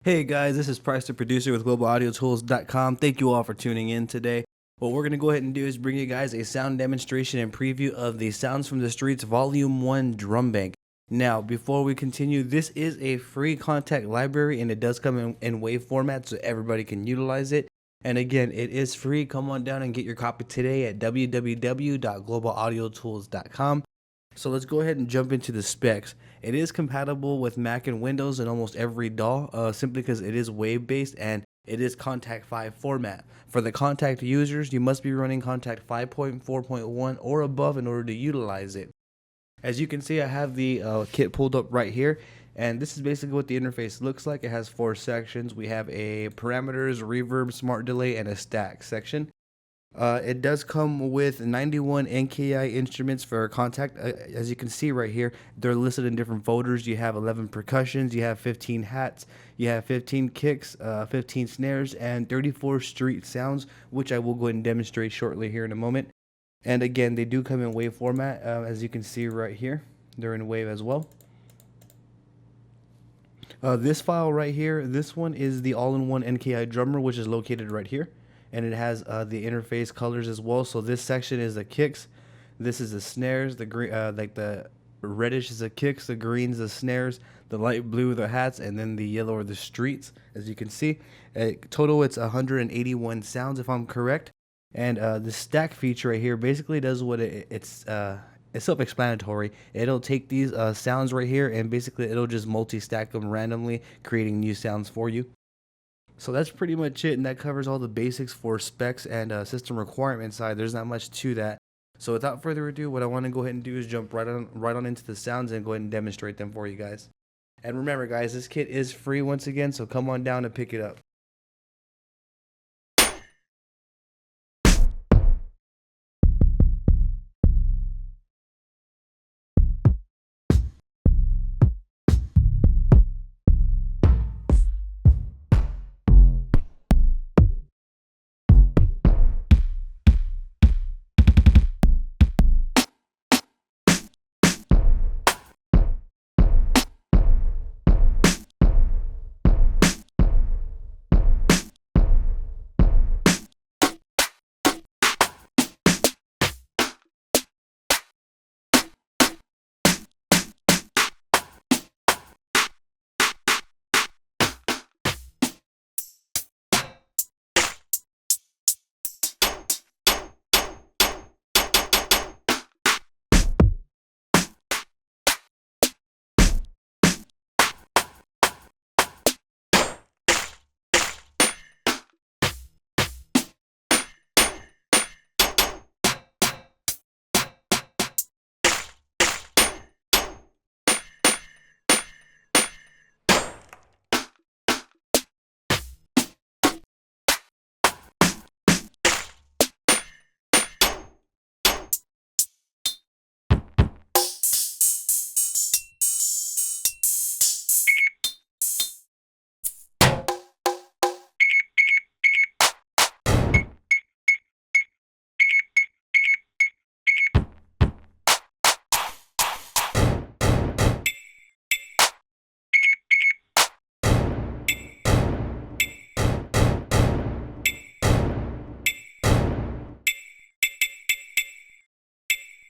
Hey guys, this is Price the Producer with GlobalAudioTools.com. Thank you all for tuning in today. What we're going to go ahead and do is bring you guys a sound demonstration and preview of the Sounds from the Streets Volume 1 drum bank. Now, before we continue, this is a free contact library and it does come in WAV format so everybody can utilize it. And again, it is free. Come on down and get your copy today at www.globalaudioTools.com. So let's go ahead and jump into the specs. It is compatible with Mac and Windows and almost every DAW, simply because it is wave based and it is Contact 5 format. For the Contact users, you must be running Contact 5.4.1 or above in order to utilize it. As you can see, I have the kit pulled up right here, and this is basically what the interface looks like. It has 4 sections. We have a parameters, reverb, smart delay, and a stack section. It does come with 91 NKI instruments for Contact. As you can see right here, they're listed in different folders. You have 11 percussions, you have 15 hats, you have 15 kicks, 15 snares, and 34 street sounds, which I will go ahead and demonstrate shortly here in a moment. And again, they do come in wave format, as you can see right here. They're in wave as well. This file right here, this one is the all-in-one NKI drummer, which is located right here. And it has the interface colors as well. So this section is the kicks, this is the snares, the green, like the reddish is the kicks, the green's the snares, the light blue the hats, and then the yellow are the streets. As you can see, total it's 181 sounds if I'm correct. And the stack feature right here basically does what it's self-explanatory. It'll take these sounds right here and basically it'll just multi-stack them randomly, creating new sounds for you. So that's pretty much it, and that covers all the basics for specs and system requirement side. There's not much to that. So without further ado, what I want to go ahead and do is jump right on into the sounds and go ahead and demonstrate them for you guys. And remember guys, this kit is free once again, so come on down and pick it up.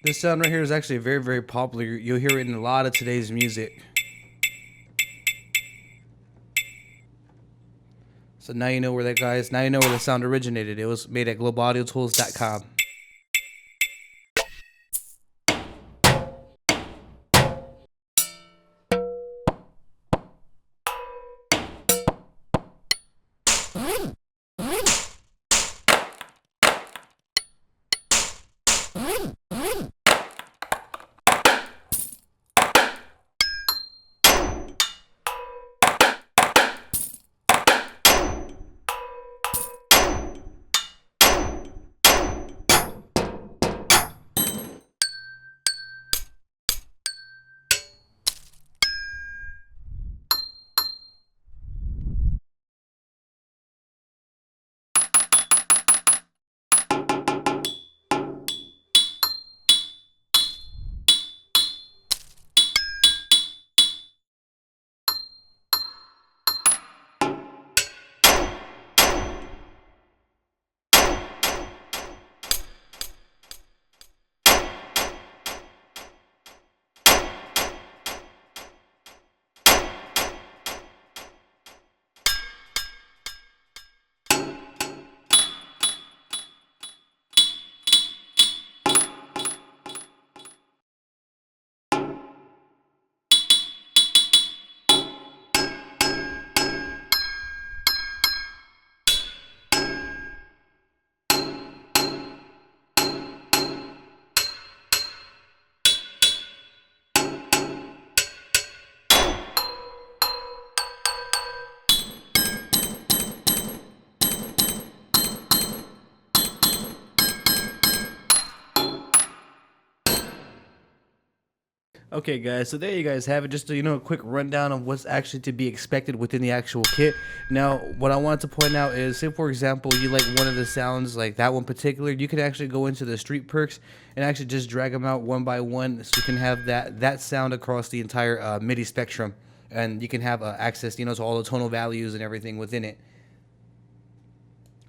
This sound right here is actually very, very popular. You'll hear it in a lot of today's music. So now you know where that, guys. Now you know where the sound originated. It was made at globalaudioTools.com. Okay, guys, so there you guys have it. Just a quick rundown of what's actually to be expected within the actual kit. Now, what I wanted to point out is, say for example, you like one of the sounds, like that one particular, you can actually go into the street perks and actually just drag them out one by one, so you can have that sound across the entire MIDI spectrum, and you can have access, to all the tonal values and everything within it.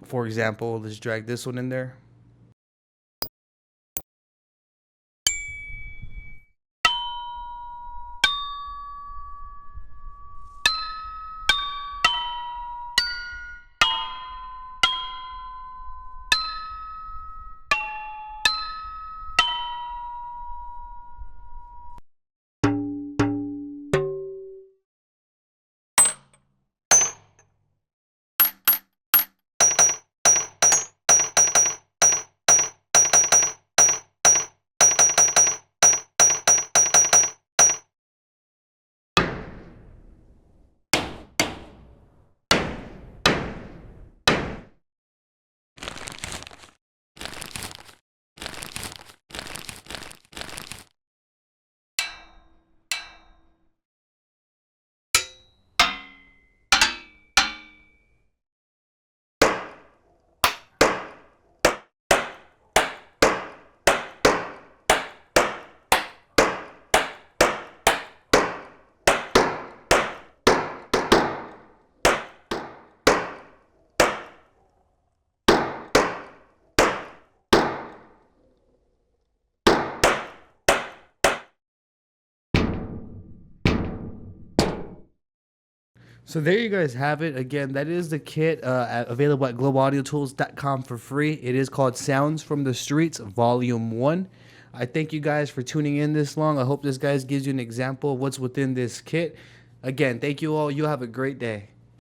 For example, let's drag this one in there. So there you guys have it. Again, that is the kit available at globalaudioTools.com for free. It is called Sounds from the Streets Volume 1. I thank you guys for tuning in this long. I hope this guys gives you an example of what's within this kit. Again, thank you all. You have a great day.